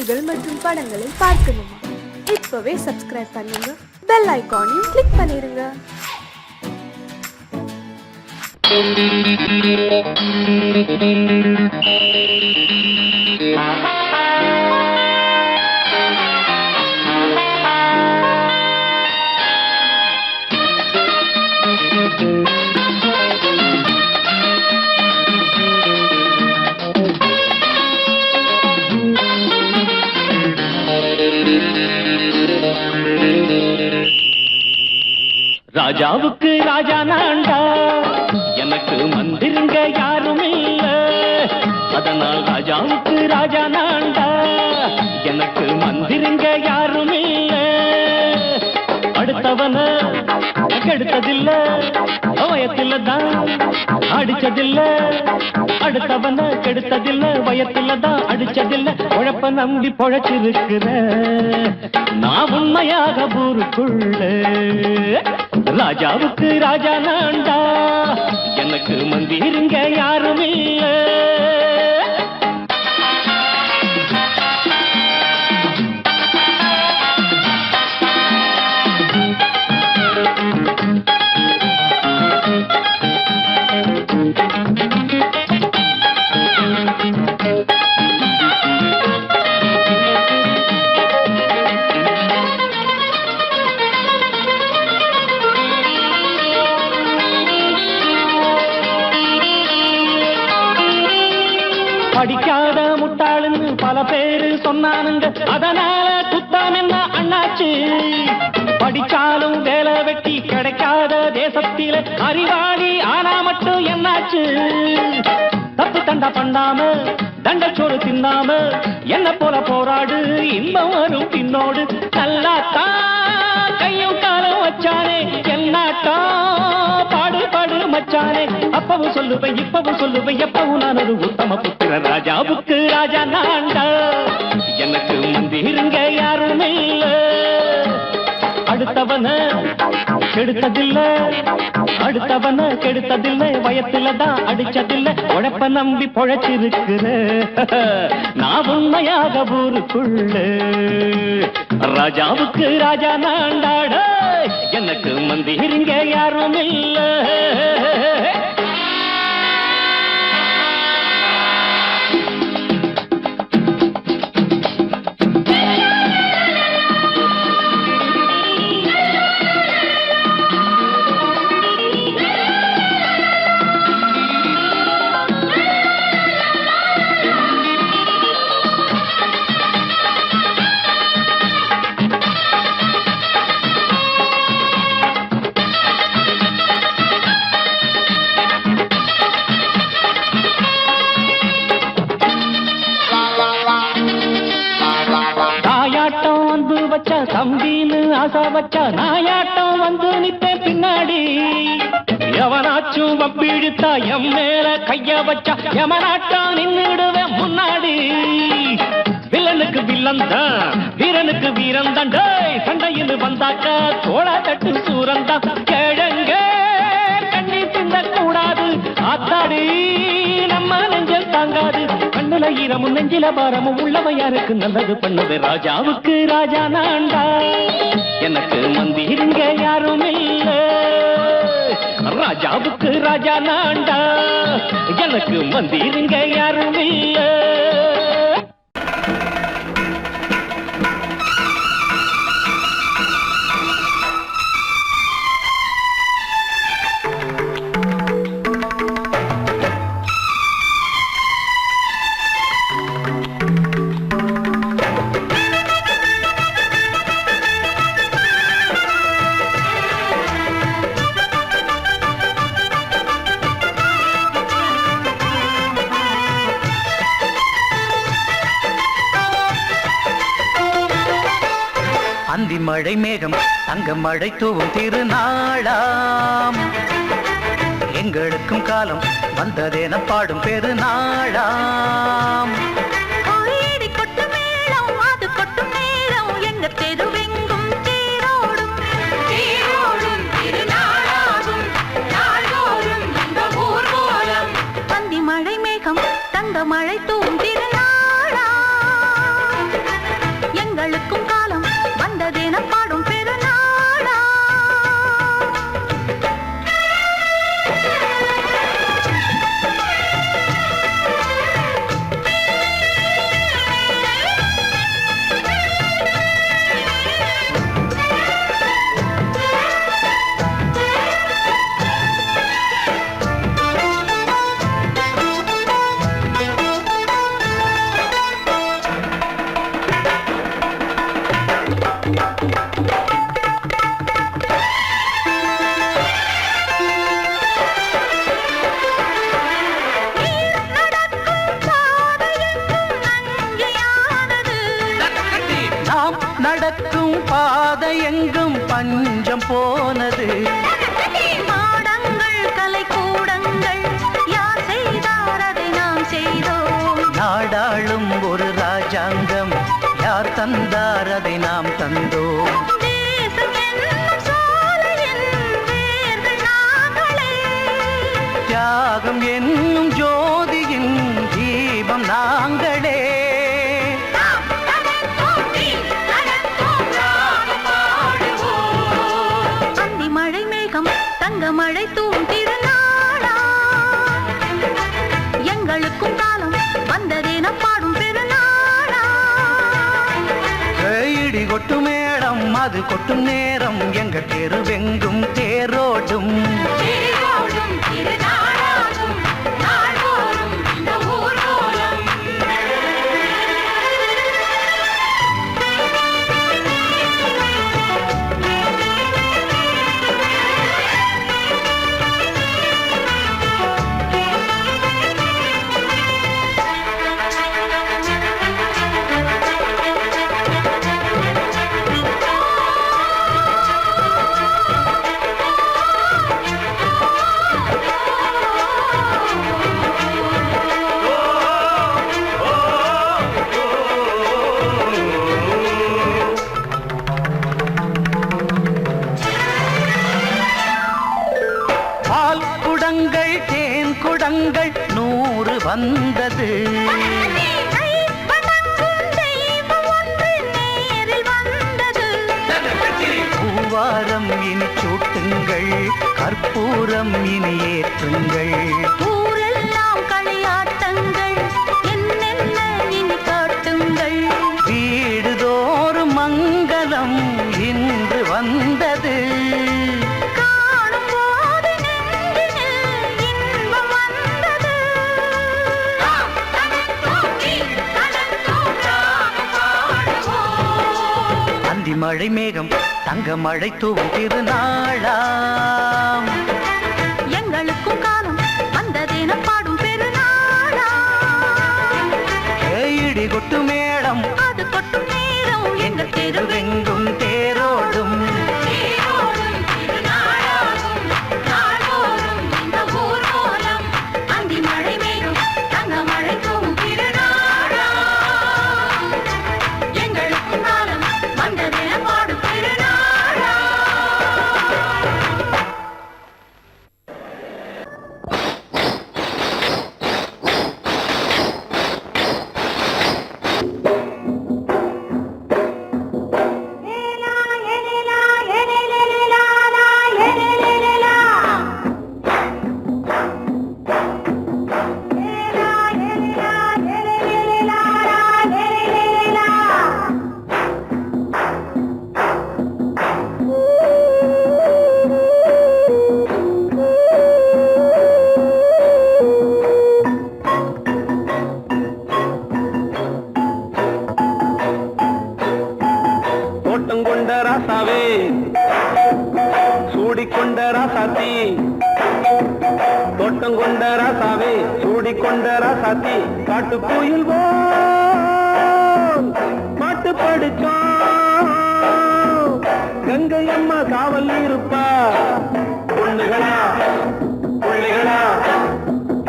பாடல்கள் மற்றும் படங்களை பார்க்கணுமா? இப்பவே சப்ஸ்கிரைப் பண்ணுங்க, பெல் ஐகானையும் கிளிக் பண்ணிருங்க. ராஜாவுக்கு ராஜா நான்டா, எனக்கு மந்திருங்க யாரும் இல்ல. அதனால் ராஜாவுக்கு ராஜா நான்டா, எனக்கு மந்திருங்க யாரும் இல்ல. அடுத்தவன கெடுத்ததில்ல, வயத்தில தான் அடிச்சதில்ல. அடுத்தவன கெடுத்ததில்ல, வயத்தில தான் அடிச்சதில்ல. உழப்ப நம்பி பொழைச்சிருக்கிற நான் உண்மையாக ஊருக்குள்ள. ராஜாவுக்கு ராஜா நான்டா, எனக்கு மந்திருங்க யாரும் இல்ல. படிக்காத முட்டாளுன்னு பல பேரு சொன்னானுங்க, அதனால குத்தம் என்ன அண்ணாச்சு? படிச்சாலும் வேலை வெட்டி கிடைக்காத தேசத்தில அறிவாளி ஆனா மட்டும் என்னாச்சு? தப்பு தண்டா பண்ணாம தண்டச்சோறு தின்னாம என்ன போல போராடு, இன்பம் வரும் பின்னோடு. நல்லாத்தான் கையும் காலம் வச்சானே, என்னாட்டா பாடு பாடு மச்சானே. அப்பவும் சொல்லுவேன் இப்பவும் சொல்லுவேன், எப்பவும் நான் ஒரு உத்தம புத்திர. ராஜாவுக்கு ராஜா நான்டா, எனக்கு மந்திருங்க யாரும் இல்ல. அடுத்தவன கெடுத்ததில்ல, அடுத்தவன கெடுத்ததில்லை, வயத்தில தான் அடிச்சதில்ல. உழைப்ப நம்பி பொழைச்சிருக்கிற நான் உண்மையாக ஊருக்குள்ள. ராஜாவுக்கு ராஜா நான்டாட, எனக்கு மந்திருங்க யாரும் இல்ல. தம்பின்னு ஆசா வச்சா நாயாட்டம் வந்து நிப்பேன் பின்னாடி. எவனாச்சும் வப்பிழுத்தா எம் மேல கைய வச்சா எவனாட்டம் நின்னுடுவேன் முன்னாடி. வில்லனுக்கு வில்லன் தான், வீரனுக்கு வீரன் தான். சண்டையில் வந்தாக்கா தோளா தட்டு சூரன் தான். கிழங்க கண்ணி தின்ன கூடாது, ஆத்தாடி நம்ம நெஞ்சல் தாங்காது. கண்ணுல ஈரமும் நெஞ்சில பாரமும் உள்ளவன் யாருக்கு நல்லது பண்ணது. ராஜாவுக்கு ராஜா நான்டா, எனக்கு மந்திருங்க யாரும் இல்ல. ராஜாவுக்கு ராஜா நான்டா, எனக்கு மந்திருங்க யாரும் இல்ல. அந்தி மழை மேகம் தங்க மழை தூவும் திருநாளாம், எங்களுக்கும் காலம் வந்ததென பாடும் பெருநாளாம். மழை தூவும் திருநாளாம். நடக்கும் பாதை எங்கும் பஞ்சம் போனது. மாடங்கள் கலை கூடங்கள் யார் செய்தார் அதை நாம் செய்தோம். நாடாளும் ஒரு ராஜாங்கம் யார் தந்தார் அதை நாம் தந்தோம். தேசம் என்னும் சோலையின் வேர்கள் நாங்களே. தியாகம் என்னும் ஜோதியின் தீபம் நாங்களே. அந்தி மழை மேகம் தங்க மழை தூவும் திருநாளா. எங்களுக்கும் காலம் வந்ததென பாடும் பெருநாளா. இடி கொட்டும் மேடம் அது கொட்டும் நேரம் எங்க தெருவெங்கும் தேரோடும். தேரோடும் திருநாளாகும் நாள்தோறும் இந்த ஊர்வலம். பால் குடங்கள் தேன் குடங்கள் 100 வந்தது. பூவாரம் இனி சூட்டுங்கள் கற்பூரம் இனி ஏற்றுங்கள். ஊரெல்லாம் களியாட்டங்கள் என்னென்ன இனி காட்டுங்கள். வீடுதோறும் மங்களம் இன்று வந்தது. காணும் போது நெஞ்சினில் இன்பம் வந்தது. அந்தி மழை மேகம் தங்க மழை தூவும் திருநாளாம். எங்களுக்கும் காலம் வந்ததென பாடும் பெருநாளா. இடி கொட்டு மேடம் அது கொட்டும் நேரம் எங்கள் தெருவெங்கும் தேரோடும். தேரோடும் திருநாளாகும் நாள்தோறும் இந்த ஊர்வலம். அந்தி மழை மேகம் தங்க மழை தூவும் திருநாளா. எங்களுக்கும் காலம் வந்ததென பாடும் திருநாளா. தோட்டம் கொண்ட ராசாவே சூடிக்கொண்ட ராசாத்தி. தோட்டம் கொண்ட ராசாவே சூடிக்கொண்ட ராசாத்தி. காட்டு கோயில் பாட்டு படிச்சோம். கங்கை அம்மா காவல் இருப்பா. பொண்ணுகளா பிள்ளைகளா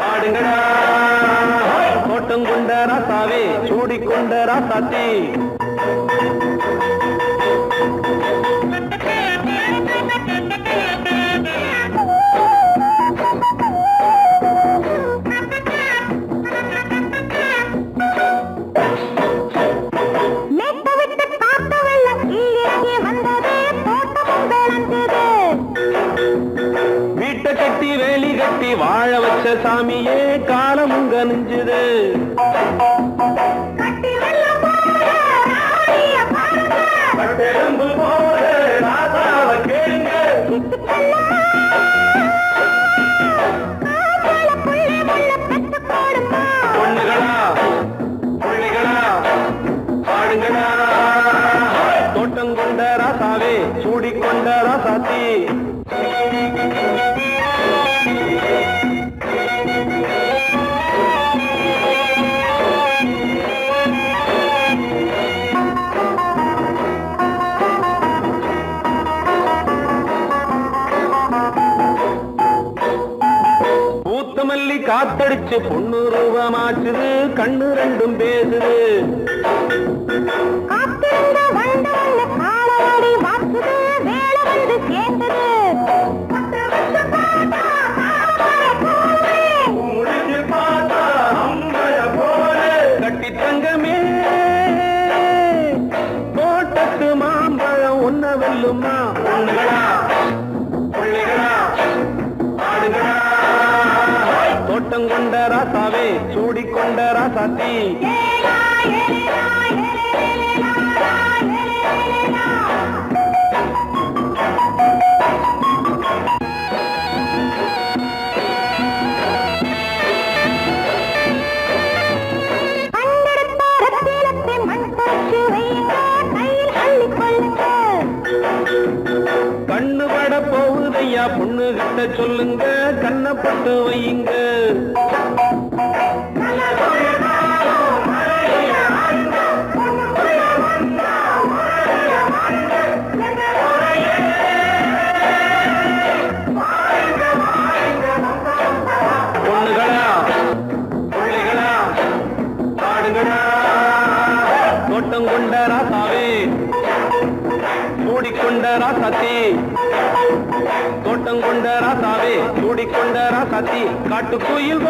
பாடுங்களா. தோட்டம் கொண்ட ராசாவே சூடிக்கொண்ட ராசாத்தி. வீட்டை கட்டி வேலி கட்டி வாழ வச்ச சாமியே காலமும் கனிஞ்சுது. கட்டெலும்பு போல ராசாவை கேளுங்க. பொண்ணுகளா பிள்ளைகளா பாடுங்களா. தோட்டம் கொண்ட ராசாவே சூடிக்கொண்ட ராசாத்தி. காத்தடிச்சு பொண்ணு ரூபமாச்சுது கண்ணு ரெண்டும் பேசுது காத்திருந்த வண்டு வந்து காலவாடி வாக்குது வேலை வந்து சேர்ந்தது கட்டி தங்கமே தோட்டத்து மாம்பழம் ஒன்ன வெல்லுமா பொண்ணுகளா பிள்ளைகளா ஆடுகளா தோட்டம் கொண்ட ராசாவே சூடிக்கொண்ட ராசாத்தி கண்ணு பட போகுதையா பொண்ணு கிட்ட சொல்லுங்க கண்ணப்பட்டு வையுங்க பொண்ணுகளா பிள்ளைகளா ஆடுகளா தோட்டம் கொண்ட ராசாவே சூடிக்கொண்ட ராசாத்தி தோட்டம் கொண்ட ராசாவே சூடிக்கொண்ட ராசாத்தி காட்டு கோயில்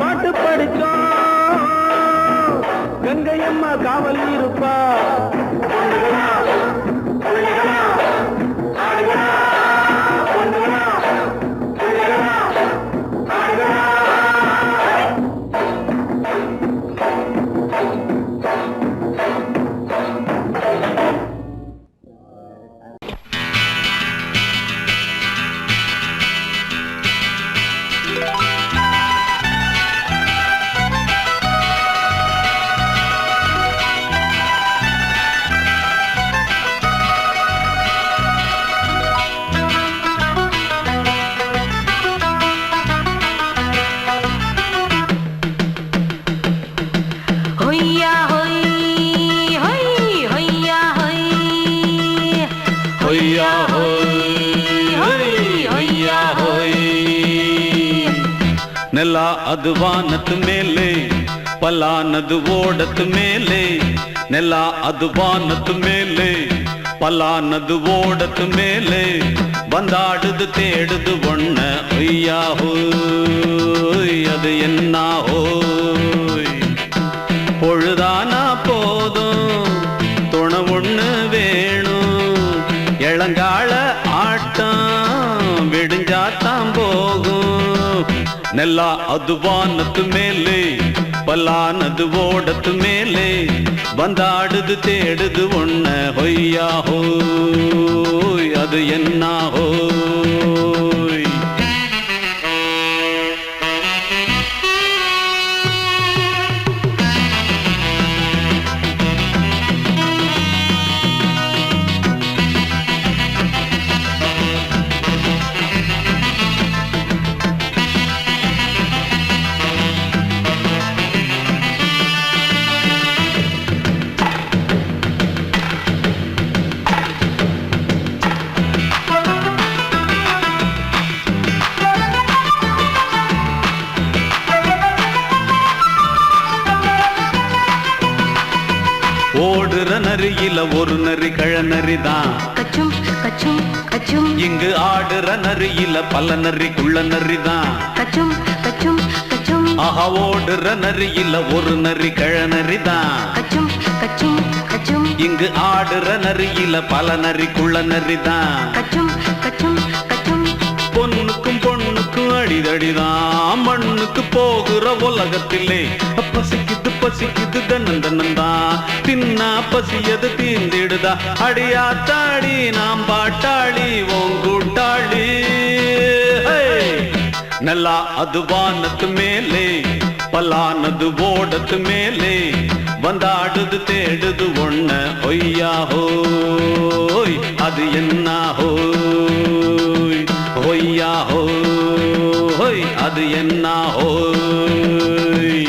பாட்டு படிச்சோம் கங்கையம்மா காவல் இருப்பா பொண்ணுகளா பிள்ளைகளா ஆடுகளா பொண்ணுகளா பிள்ளைகளா ஆடுகளா ஹொய்யா ஹொய் ஹொய் ஹொய்யா ஹொய் ஹொய்யா ஹொய் ஹொய்யா ஹொய் ನೆಲ ಅದು ವಾನದ ಮೇಲೆ ಪಲಾನದು ಓಡದ ಮೇಲೆ ನೆಲ ಅದು ವಾನದ ಮೇಲೆ ಪಲಾನದು ಓಡದ ಮೇಲೆ ಬಂದಾಡುದು தேடுது ஒண்ண ஒய்யா ஹோய் அது என்ன ஹோய் பொழுதானா போதும் துணை ஒண்ணு வேணும் இளங்கால ஆட்டம் விடிஞ்சாத்தான் போகும் ನೆಲ ಅದು ವಾನದ ಮೇಲೆ ಪಲಾನದು ಓಡದ ಮೇಲೆ ಬಂದಾಡುದು தேடுது ஒண்ண ಹೊಯ್ಯಾ ஹோய் அது என்ன ஹோய் ஓடுற நரியில ஒரு நரி கழநரிதான் கச்சும் கச்சும் கச்சும் இங்கு ஆடுற நரியில பல நரிக்குள்ள நரிதான் கச்சும் கச்சும் கச்சும் ஆஹா ஓடுற நரியில ஒரு நரி கழநரிதான் கச்சும் கச்சும் கச்சும் இங்கு ஆடுற நரியில பல நரிக்குள்ள நரிதான் கச்சும் கச்சும் கச்சும் பொண்ணுக்கும் பொண்ணுக்கும் அடிதடிதான் மண்ணுக்கு போகிற உலகத்திலே பசிக்குது பசிக்குது தன்னந்தனந்தான் தின்னா பசியது தீந்திடுதா அடியாத்தாடி நாம் பாட்டாளி ஓங்கூட்டாளி ನೆಲ ಅದು ವಾನದ ಮೇಲೆ ಪಲಾನದು ಓಡದ ಮೇಲೆ ಬಂದಾಡುದು தேடுது ஒண்ண ஒய்யா ஹோய் அது என்ன ஹோய் ஒய்யா ஹோய் அது என்ன ஹோய்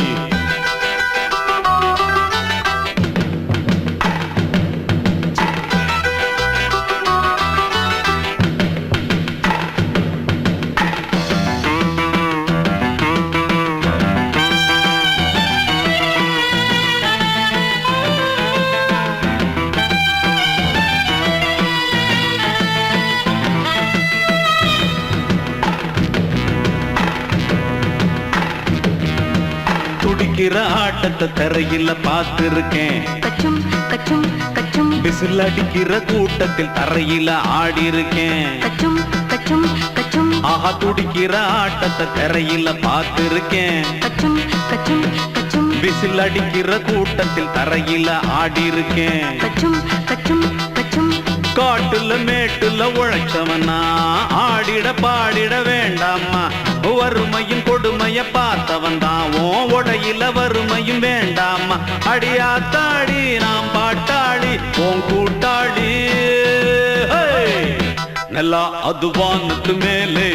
துடிக்கிற ஆட்டத்தை தரையில பார்த்திருக்கேன். கச்சும் கச்சும் கச்சும் விசில் அடிக்கிற கூட்டத்தில் தரையில ஆடி இருக்கேன். கச்சும் கச்சும் கச்சும் ஆஹா துடிக்கிற ஆட்டத்தை தரையில பார்த்திருக்கேன். கச்சும் கச்சும் கச்சும் விசில் அடிக்கிற கூட்டத்தில் தரையில ஆடி இருக்கேன். கச்சும் கச்சும் கச்சும் காட்டுல மேட்டுல உழைச்சவனா ஆடிட பாடிட வேண்டாமா. வறுமையும் கொடுமைய பார்த்தவன் தான் உடையில வறுமையும் வேண்டாமா. அடியாத்தாடி நாம் பாட்டாளி உன் கூட்டாளி. நல்லா அது வானத்து மேலே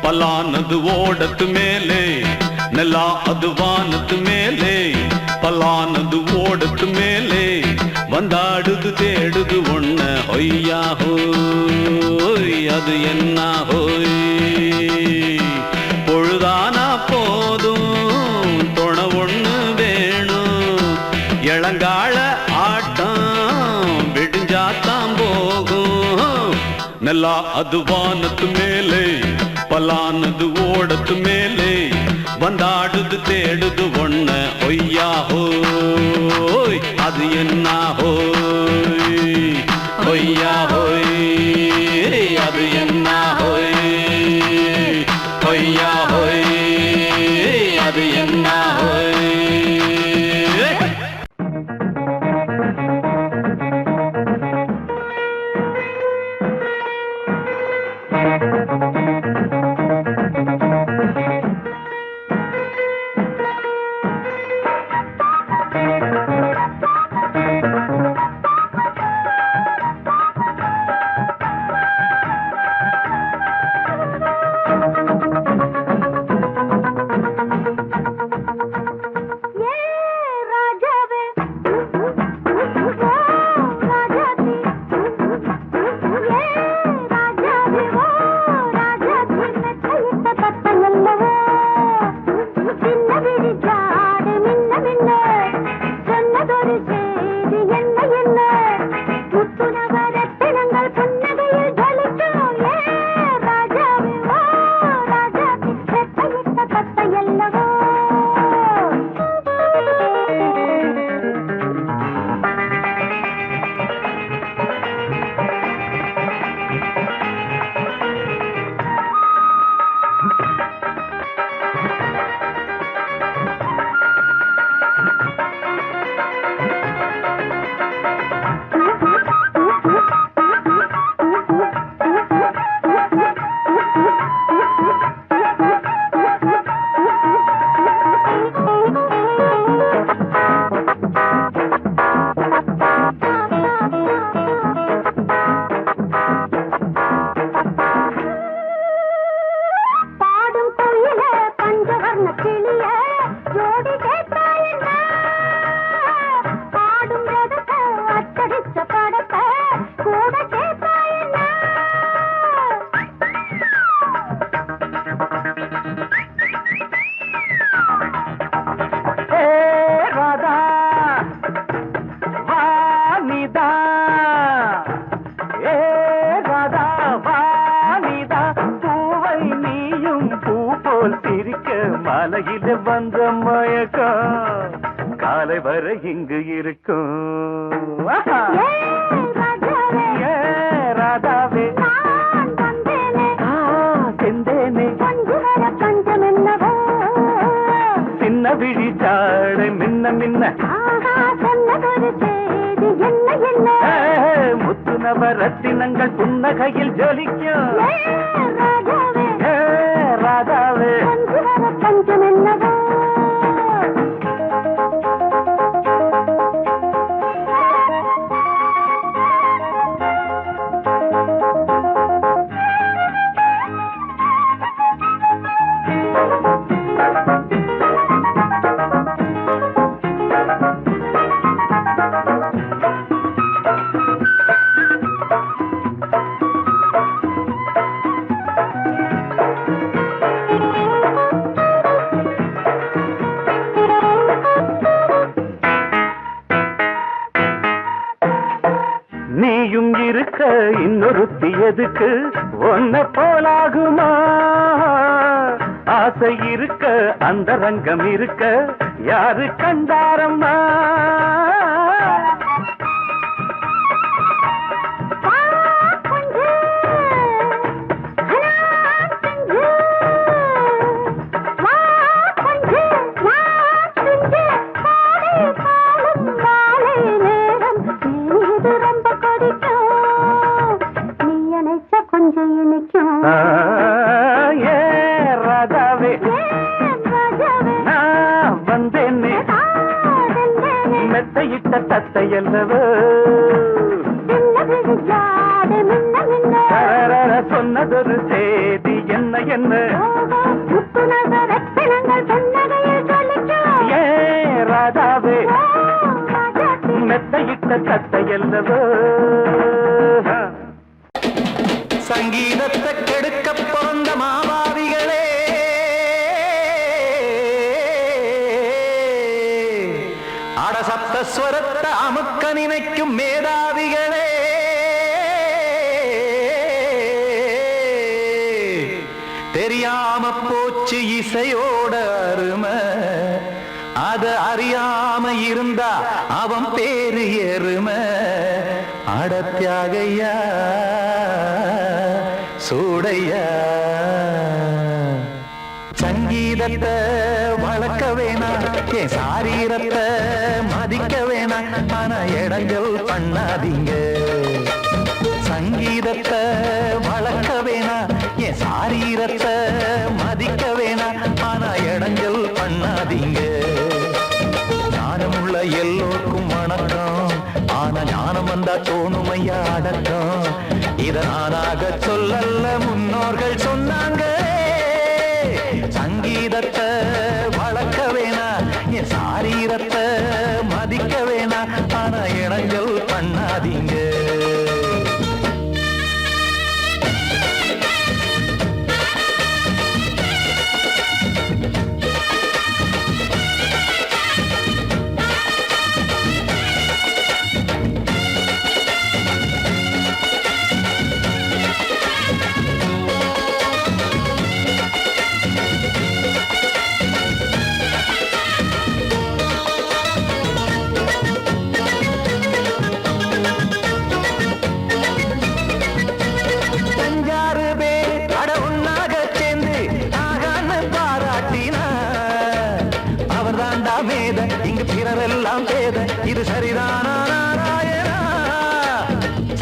பலானது ஓடத்து மேலே. நல்லா அது வானத்து மேலே பலானது ஓடத்து மேலே. வந்தாடுது தேடுது ஒண்ண ஒய்யா ஹோய் அது என்ன ஹோய். பொழுதானா போதும் துணை ஒண்ணு வேணும். இளங்கால ஆட்டம் விடிஞ்சாத்தான் போகும். நல்லா அது வானத்து மேலே பலானது ஓடத்து மேலே. வந்தாடுது தேடுது ஒண்ண ஒய்யா ஹோய் அது என்ன ஹோய். ஒய்யா ஹோய் அது என்ன ஹோய். ஒய்யா ஹோய் அது என்ன ஹோய். மாலையில வந்த மயக்கம் காலை வரை இங்கு இருக்கும். ராதாவே செந்தேனே சின்ன விழி சாடை மின்ன மின்ன முத்து நவரத்தினங்கள் புன்னகையில் ஜொலிக்கும். ராதாவே நீயும் இருக்க இன்னொருத்தி எதுக்கு ஒன்ன போலாகுமா? ஆசை இருக்க அந்த ரங்கம் இருக்க யாரு கண்டாரம்மா ராஜாவே நான் வந்தேன்னே மெத்தையிட்ட தத்தை அல்லவோ சொன்னதொரு செய்தி என்ன என்ன ஏ ராஜாவே மெத்தையிட்ட தத்தை அல்லவோ சங்கீதத்தை கெடுக்க பிறந்த மாபாவிகளே அடசப்தஸ்வரத்தை அமுக்க நினைக்கும் மேதாவிகளே தெரியாம போச்சு இசையோட அருமை அத அறியாம இருந்தா அவன் பேரு எருமை அடத்தியாகையா சூடையா சங்கீதத்தை வளர்க்க வேணாம் என் சாரீரத்தை மதிக்க வேணாம் ஆனா இடங்கள் பண்ணாதீங்க சங்கீதத்தை வளர்க்க வேணாம் என் சாரீரத்தை மதிக்க வேணாம் ஆனா இடங்கள் பண்ணாதீங்க ஞானமுள்ள எல்லோருக்கும் வணக்கம் ஆனா ஞானம் வந்தா தோணுமையா அடக்கம் இத நானாக சொல்லல்ல முன்னோர்கள் சொன்னாங்க சங்கீதத்தை வளர்க்க வேணா என் சாரீரத்தை மதிக்க வேணா ஆனா இடங்கள் பண்ணாதீங்க இங்கு பிறரெல்லாம் பேத இது சரிதானா நாராயணா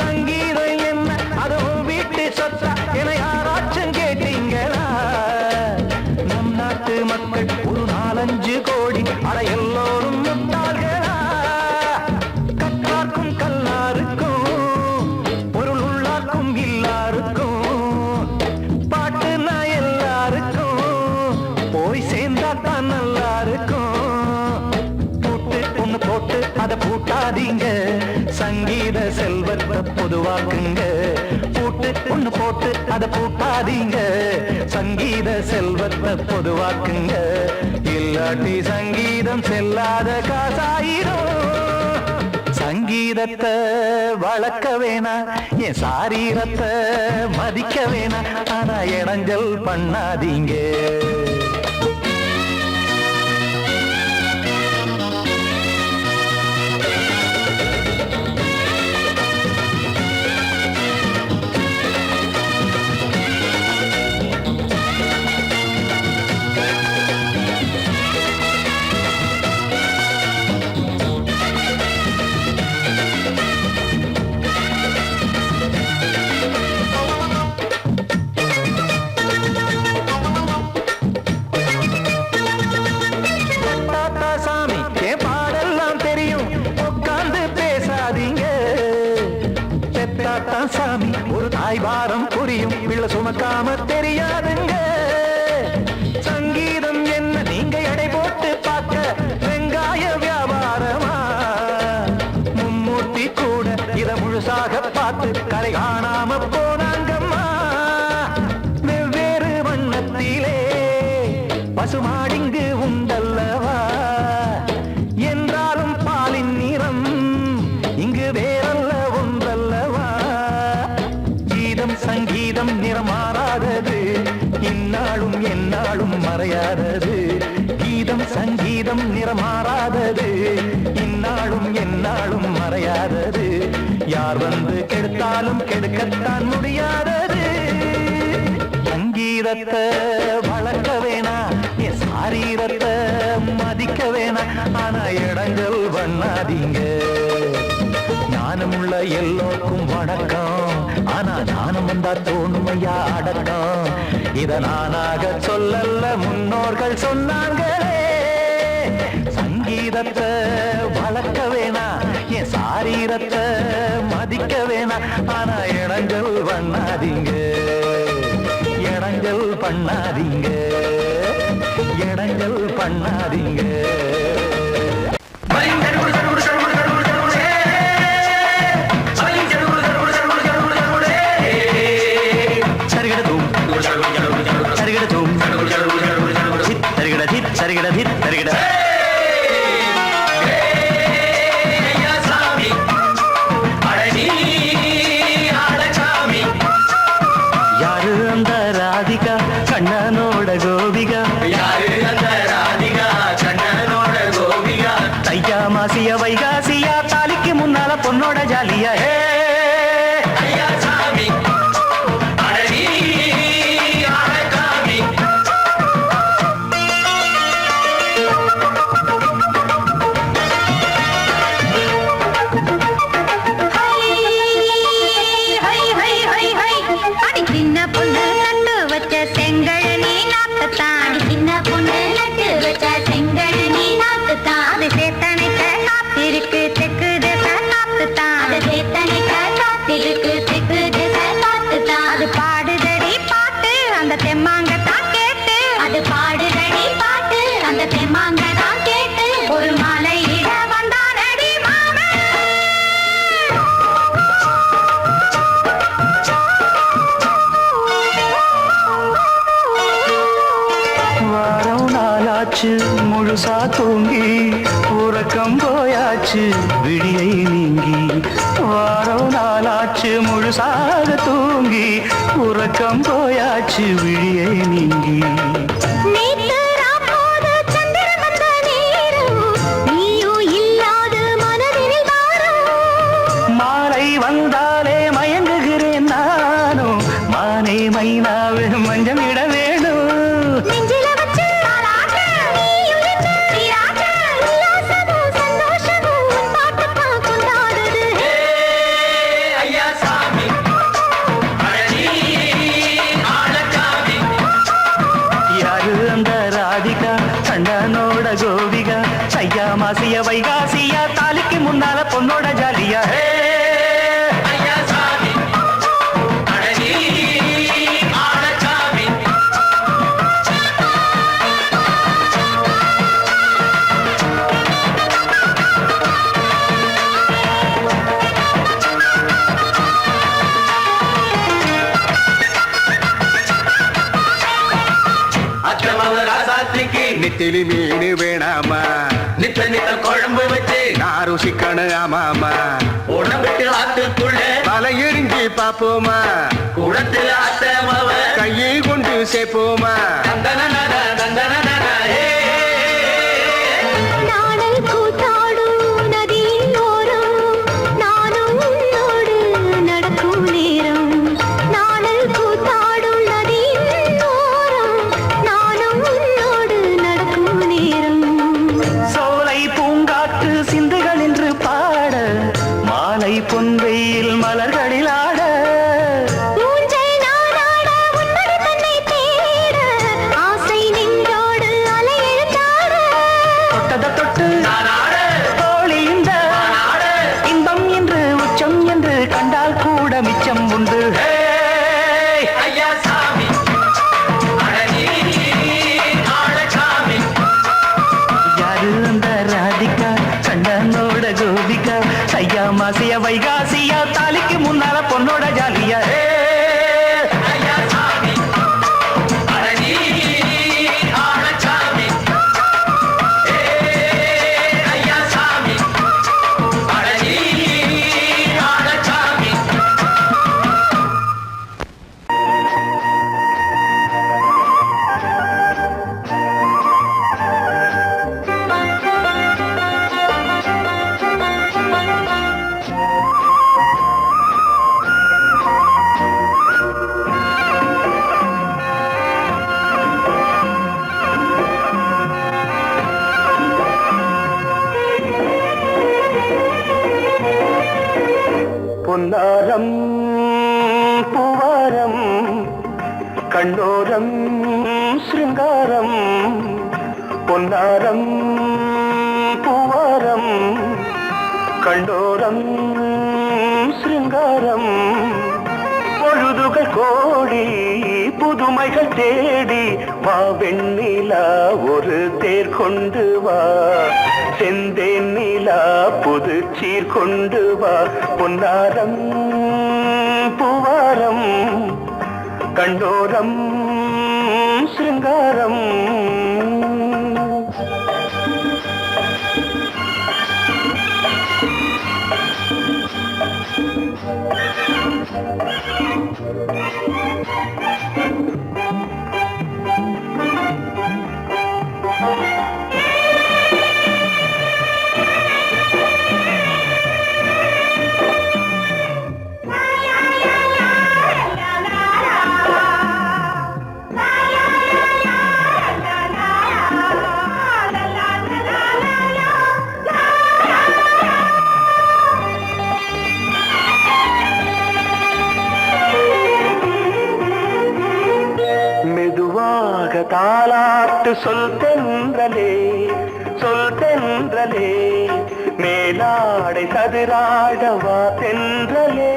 சங்கீதம் என்ன அதுவும் வீட்டு சொத்தா என யாராச்சும் கேட்டீங்களா நம் நாட்டு மக்கள் ஒரு 4-5 கோடி அட எல்லோரும் முட்டாள்களா கற்றார்க்கும் கல்லாருக்கும் பொருள் உள்ளார்க்கும் இல்லாருக்கும் பாட்டுனா எல்லாருக்கும் போய் சேர்ந்தா தான் நல்லா இருக்கும் போட்டு அத பூட்டாதீங்க சங்கீத செல்வத்தை பொதுவாக்குங்க பூட்டு ஒண்ணு போட்டு அத பூட்டாதீங்க சங்கீத செல்வத்தை பொதுவாக்குங்க இல்லாட்டி சங்கீதம் செல்லாத காசாயிரும் சங்கீதத்தை வளர்க்க வேணா என் சாரீரத்தை மதிக்க வேணா ஆனா இடைஞ்சல் பண்ணாதீங்க சாமி ஒரு தாய் பாரம் புரியும் பிள்ளை சுமக்காம தெரியாதுங்க சங்கீதம் என்ன நீங்க எடை போட்டு பார்க்க வெங்காய வியாபாரமா மும்மூர்த்தி கூட இத முழுசாக பார்த்து கரை காணாம போனாங்கம்மா வெவ்வேறு வண்ணத்திலே பசுமாடிங்கு உண்டல்லவா என்றாலும் பாலின் நிறம் இங்கு வேறல்ல ஒன்றல்லவா சங்கீதம் நிறமாறாதது இந்நாளும் எந்நாளும் மறையாதது கீதம் சங்கீதம் நிறம் ஞாபகம் என்னாலும் மறையாதது. யார் வந்து கெடுத்தாலும் கெடுக்கத்தான் முடியாதது. சங்கீதத்தை வளர்க்க வேணா, என் சாரீரத்தை மதிக்க வேணா. ஆனா இடங்கள் பண்ணாதீங்க. ஞானமுள்ள எல்லோருக்கும் வணக்கம். ஆனா ஞானம் வந்தா தோணுமையா அடக்கம். இத நானாக சொல்லல்ல, முன்னோர்கள் சொன்னாங்களே. சங்கீதத்தை வளர்க்க வேணா, என் சாரீரத்தை மதிக்க வேணா. ஆனா இடங்கள் பண்ணாதீங்க, இடங்கள் பண்ணாதீங்க, இடங்கள் பண்ணாதீங்க. யாரு அந்த ராதிகா கண்ணனோட கோபிகா? யாரு அந்த ராதிகா கண்ணனோட கோபிகா? தையா மாசிய வைகாசியா தாலிக்கு முன்னால பொண்ணோட ஜாலியா. முழுசா தூங்கி உறக்கம் போயாச்சு விடியை நீங்கி. வாரம் நாளாச்சு முழுசாக தூங்கி உறக்கம் போயாச்சு விடியை நீங்கி. மாலை வந்தாலே மயங்குகிறேன் நானும். மானை மைனாவே மஞ்சள் இட வேணும். கண்ணனோட கோபிகா தையா மாசிய வைகாசியா தாலிக்கு முன்னால பொண்ணோட ஜாலியா. நெத்திலி மீனு வேணாமா, நித்த நித்த குழம்பு வச்சு நான் ருசிக்கணும். ஆமாமா உடம்புக்கு ஆத்துக்குள்ள பல எரிஞ்சு பாப்போமா, குடத்துல அத்தமாவ கையை கொண்டு சேர்ப்போமா. பொன்வெயில் மலர்களில் ஆட தொட்டத தொட்டு தோழி இந்த இன்பம் என்று உச்சம் என்று கண்டால் கூட மிச்சம் உண்டு. யாரு அந்த ராதிகா கண்ணனோட கோபிகா தையா மாசிய வைகாசியா தாலிக்கு முன்னால பொண்ணோட ஜாலியா. பொன்னாரம் பூவாரம் கண்ணோரம் சிருங்காரம் பொன்னாரம் பூவாரம் கண்ணோரம் சிருங்காரம் பொழுதுகள் கோடி புதுமைகள் தேடி வா வெண்ணிலா ஒரு தேர் கொண்டு வா செந்தேன் நிலா புது சீர் கொண்டு வா பொன்னாரம் பூவாரம் கண்டோரம் சிருங்காரம் தாலாட்டு சொல் தென்றலே சொல் தென்றலே மேலாடை சதுராட வா தென்றலே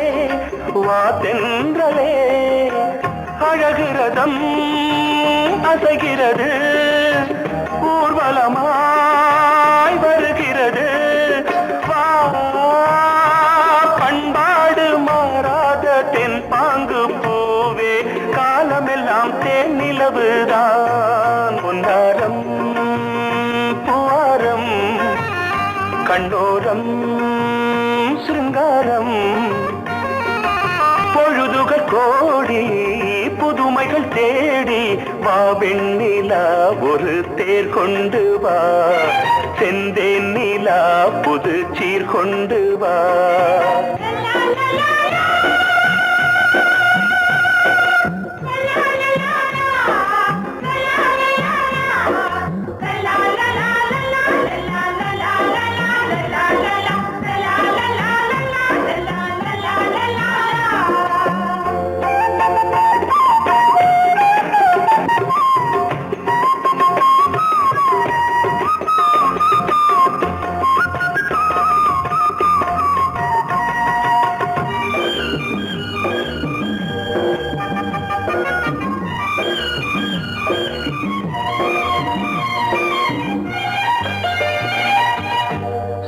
வா தென்றலே அழகிறதம் அசைகிறது ஊர்வலமாய் வருகிறது வா பண்பாடு மாறாத தென் பாங்கு பூவே காலமெல்லாம் தேன் நிலவுதான் பொன்னாரம் பூவாரம் கண்ணோரம் சிருங்காரம் பொழுதுகள் கோடி புதுமைகள் தேடி வா வெண்ணிலா ஒரு தேர் கொண்டு வா செந்தேன் நிலா புது சீர் கொண்டு வா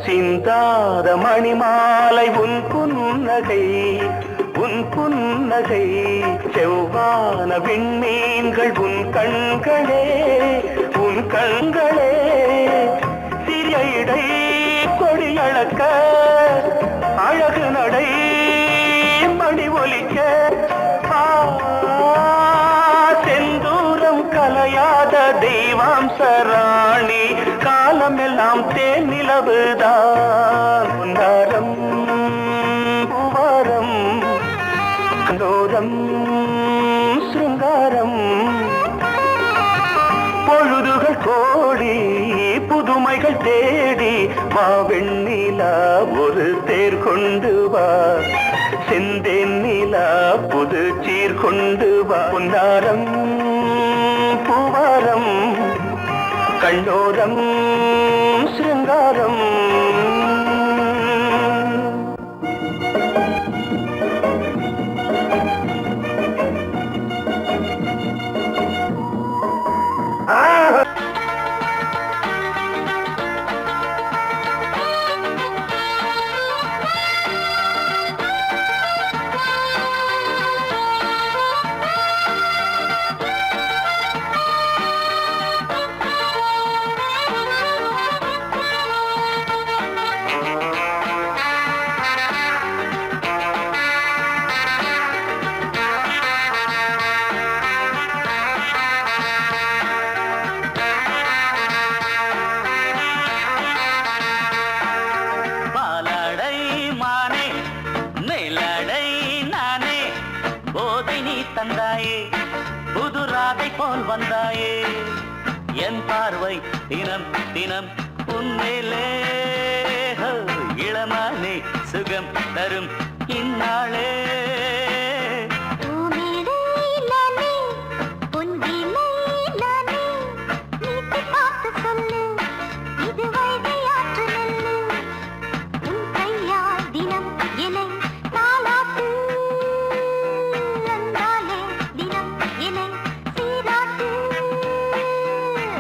சிந்தாத மணிமாலை உன் புன்னகை உன் புன்னகை செவ்வான விண்மீன்கள் உன் கண்களே உன் கண்களே சிறிய இடை கொடியளக்க அழகு நடை மணி ஒலிக்க செந்தூரம் கலையாத தெய்வாம்சராணி காலமெல்லாம் தேன் நிலவுதான் பொன்னாரம் பூவாரம் கண்டோரம் சிருங்காரம் பொழுதுகள் கோடி புதுமைகள் தேடி வா வெண்ணிலா ஒரு தேர் கொண்டு வா செந்தேன் நிலா புது சீர் கொண்டு வா பொன்னாரம் பூவாரம் கண்டோரம் சிருங்காரம் தந்தாயே புது ராதை போல் வந்தாயே என் பார்வை தினம் தினம் உன்மேலே இளமானே சுகம் தரும் இந்நாளே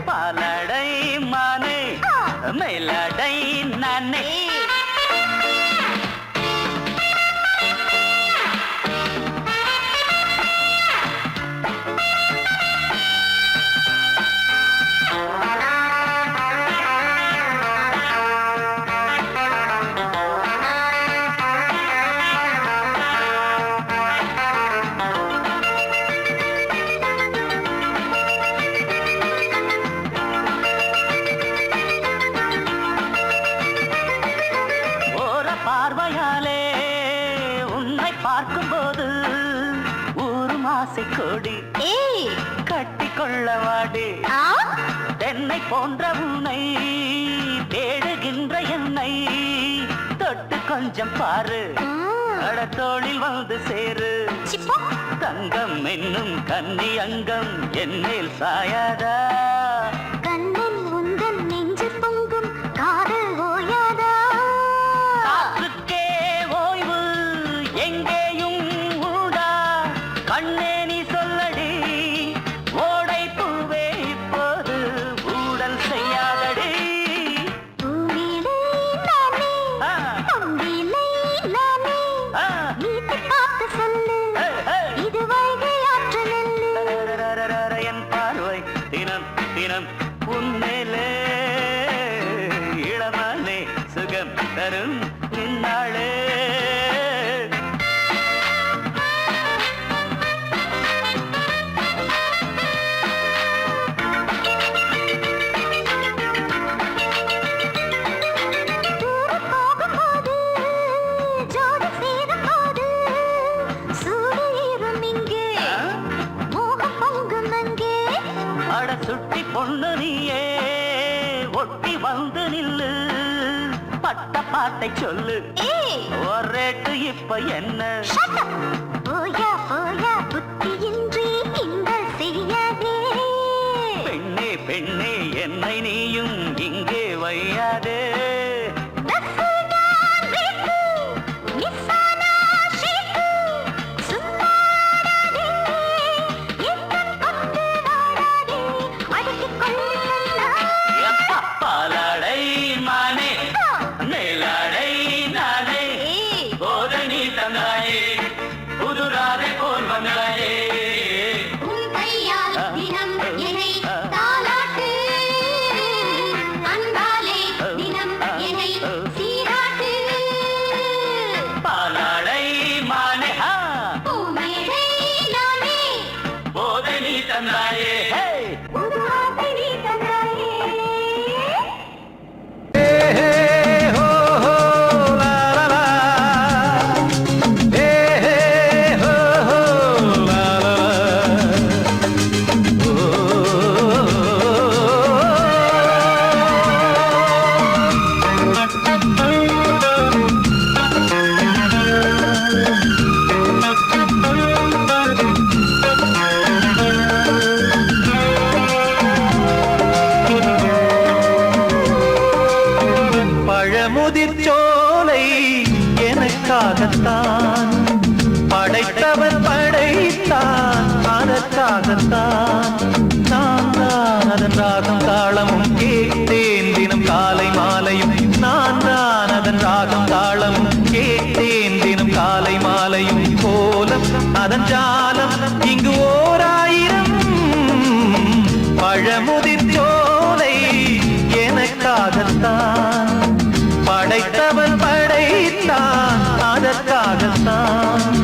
பாலடை மானே மேலடை நானே பார்வையாலே உன்னை பார்க்கும்போது ஊரும் ஆசை கொடி கட்டி கொள்ளவாடி தென்னை போன்ற உன்னை தேடுகின்ற என்னை தொட்டு கொஞ்சம் பாரு கடத்தோளில் வந்து சேரு தங்கம் என்னும் கன்னி அங்கம் என்னில் சாயாதா கண்ணில் உந்தன் நெஞ்சு பொங்கும் காதல் ஓயாதா கண்ணே நீ சொல்லடி ஓடை பூவே இப்போது ஊடல் செய்யாதடி என் பார்வை தினம் தினம் உன்மேலே இளமானே சுகம் தரும் இந்நாளே சுட்டி பொண்ணு நீயே ஒட்டி வந்து நில்லு பட்ட பாட்டை சொல்லு ஒரேட்டு இப்ப என்ன போயா போயா புத்தியின்றி கிண்டல் செய்யாதே பெண்ணே பெண்ணே என்னை நீயும் இங்கே வையாதே பாலடை மானே மேலடை நானே போதை நீ தந்தாயே புதுராதை போல் வந்தாயே பாலடை மானே போதை நீ தந்தாயே முதிர்ச்சோலை எனக்காகத்தான் படைத்தவன் படைத்தான் அதற்காகத்தான் நான் தான் அதன் ராகம் தாளமும் கேட்டேன் தினம் காலை மாலையும் நான் தான் அதன் ராகம் தாளமும் கேட்டேன் தினம் காலை மாலையும் கோலம் அதன் ஜாலம் இங்கு ஓராயிரம் பழமுதிர்ச்சோலை எனக்காகத்தான் படைத்தவன் படைத்தான் அதற்காகத்தான்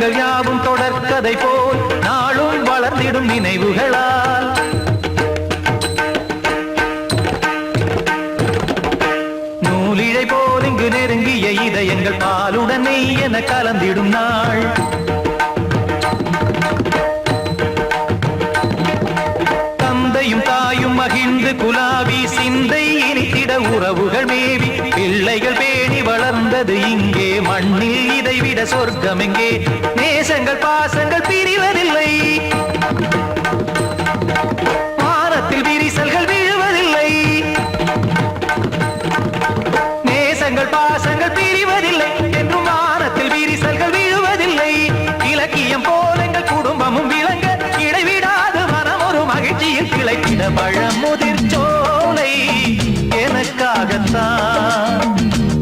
சொந்தங்கள் யாவும் தொடர்கதை போல் நாளும் வளர்ந்திடும் நினைவுகளால் நூலிழை போல் இங்கு நெருங்கிய இதயங்கள் பாலுடன் நெய் என கலந்திடும் நாள் தந்தையும் தாயும் மகிழ்ந்து குலாவி சிந்தை இனித்திட உறவுகள் மேவி பிள்ளைகள் பேணி வளர்ந்தது இங்கே மண்ணில் இதைவிட சொர்க்கம் எங்கே நேசங்கள் பாசங்கள் பிரிவதில்லை வானத்தில் விரிசல்கள் விழுவதில்லை நேசங்கள் பாசங்கள் பிரிவதில்லை என்றும் வானத்தில் விரிசல்கள் விழுவதில்லை இலக்கியம் போல எங்கள் குடும்பமும் விளங்க இடைவிடாது மனம் ஒரு மகிழ்ச்சியில் கிளைக்கிட பழமுதிர் சோலை எனக்காகத்தான்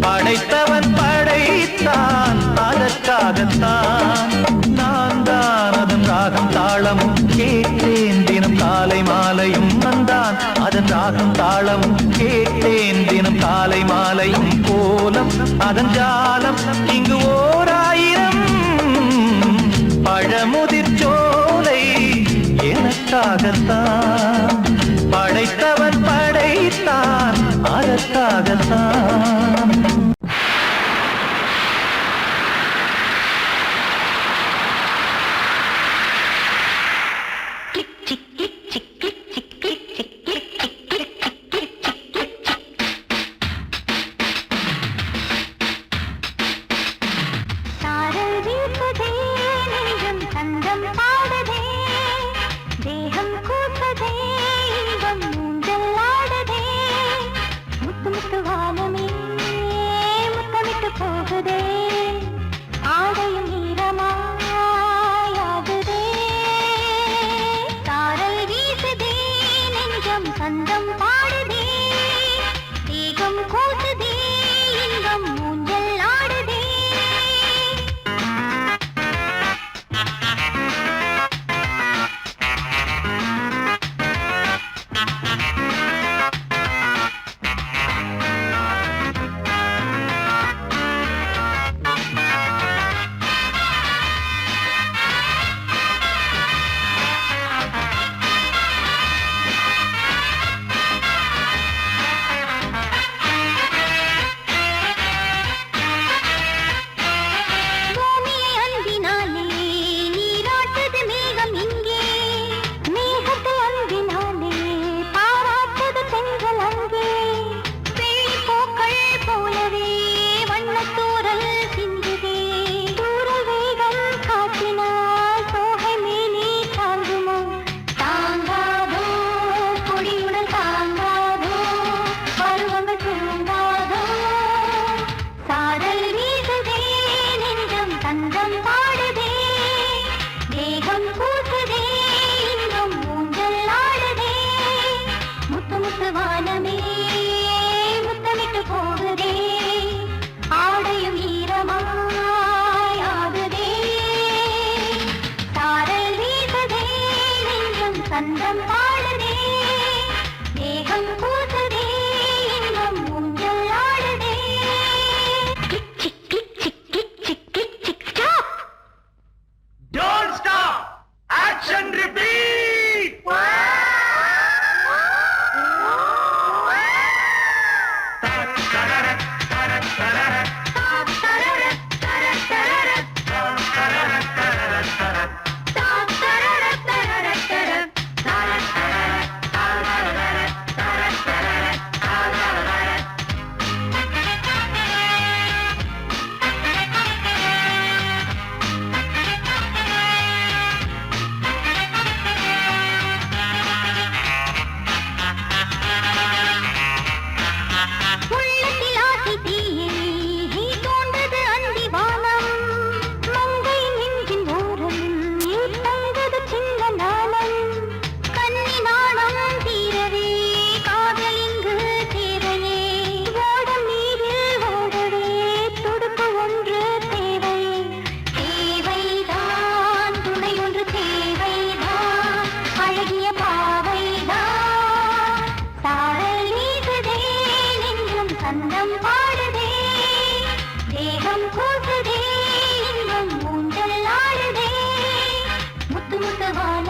படைத்தவன் படைத்தான் அதற்காகத்தான் நான் தான் அதன் ராகம் தாளமும் கேட்டேன் தினம் காலை மாலையும் வந்தான் அதன் ராகம் தாளமும் கேட்டேன் தினம் காலை மாலையும் கோலம் அதன் ஜாலம் இங்கு ஓர் ஆயிரம் பழமுதிர் சோலை எனக்காகத்தான் படைத்தவன் படைத்தான் அதற்காகத்தான் சாரல் வீசுதே நெஞ்சம் சந்தம் பாடுதே தேகம் கூசுதே இன்பம் ஊஞ்சல் ஆடுதே முத்து முத்து வானமே முத்தமிட்டு போகுதே ஆடையும் ஈரமாயாகுதே சாரல் வீசுதே நெஞ்சம் சந்தம் பாடுதே தேகம் கூசுதே இன்பம் ஊஞ்சல் ஆடுதே பூமியை அன்பினாலே நீராட்டுது மேகம் இங்கே மேகத்தை அன்பினாலே பாராட்டுது தென்றல் அங்கே வெள்ளி பூக்கள் போலவே வண்ணத்தூரல் சிந்துதே தூரல் வேகம் காட்டினால் தோகை மேலே தாங்குமோ தாங்காதோ கொடியுடன் தாங்காதோ பருவங்கள் தூங்காதோ சாரல் வீசுதே நெஞ்சம் தந்தம் பாடுதே தேகம் கூசுதே இன்பம் ஊஞ்சல் ஆடுதே முத்து முத்து வானமே முத்தமிட்டு போகுதே ஆடையும் ஈரமாயாகுதே சாரல் வீசுதே நெஞ்சம் தந்தம் பாடுதே தேகம் கூசுதே இன்பம் ஊஞ்சல் ஆடுதே kick chick kick chick kick chick kick chick stop Don't stop! Action repeat! உள்ளத்தில் ஆசை தீயே தோன்றது அந்தி வானம் மங்கை நெஞ்சின் ஓரம் தங்கது சின்ன நாணம் கண்ணி நாணம் தீரவே காதல் இங்கு தேவையே ஓடம் நீரில் ஓடவே துடுப்பு ஒன்று தேவை தேவைதான் துணை ஒன்று தேவைதான் அழகிய பாவைதான் சாரல் வீசுதே நெஞ்சம் சந்தம் பாடுதே தேகம் கூசுதே இன்பம் ஊஞ்சல் ஆடுதே ஆடுவானே